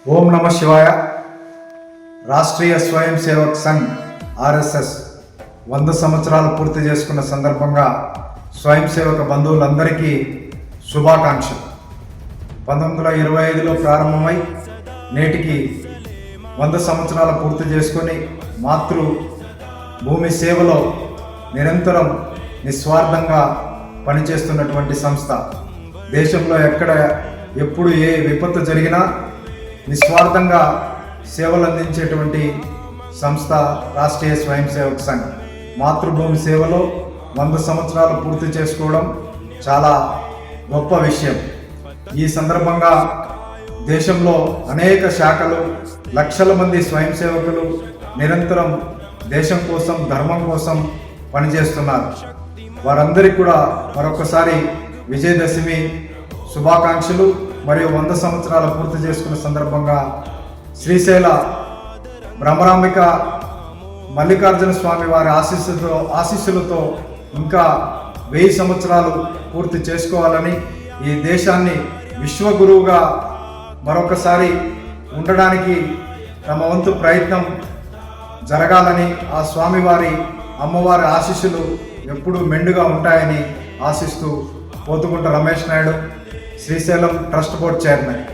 ఓం నమ శివాయ. రాష్ట్రీయ స్వయం సేవక్ సంఘ్ ఆర్ఎస్ఎస్ 100 సంవత్సరాలు పూర్తి చేసుకున్న సందర్భంగా స్వయం సేవక బంధువులందరికీ శుభాకాంక్షలు. 1925లో ప్రారంభమై నేటికి 100 సంవత్సరాలు పూర్తి చేసుకొని మాతృ భూమి సేవలో నిరంతరం నిస్వార్థంగా పనిచేస్తున్నటువంటి సంస్థ. దేశంలో ఎక్కడ ఎప్పుడు ఏ విపత్తు జరిగినా నిస్వార్థంగా సేవలు అందించేటువంటి సంస్థ రాష్ట్రీయ స్వయం సేవక్ సంఘ్. మాతృభూమి సేవలో 100 సంవత్సరాలు పూర్తి చేసుకోవడం చాలా గొప్ప విషయం. ఈ సందర్భంగా దేశంలో అనేక శాఖలు, లక్షల మంది స్వయం సేవకులు నిరంతరం దేశం కోసం, ధర్మం కోసం పనిచేస్తున్నారు. వారందరికీ కూడా మరొకసారి విజయదశమి శుభాకాంక్షలు. మరియు 100 సంవత్సరాలు పూర్తి చేసుకున్న సందర్భంగా శ్రీశైల బ్రహ్మరాంబిక మల్లికార్జున స్వామి వారి ఆశీస్సులతో ఇంకా 1000 సంవత్సరాలు పూర్తి చేసుకోవాలని, ఈ దేశాన్ని విశ్వగురువుగా మరొకసారి ఉండడానికి తమ వంతు ప్రయత్నం జరగాలని, ఆ స్వామివారి అమ్మవారి ఆశీస్సులు ఎప్పుడూ మెండుగా ఉంటాయని ఆశిస్తూ Pothugunta Ramesh Naidu, Srisailam trust board chairman.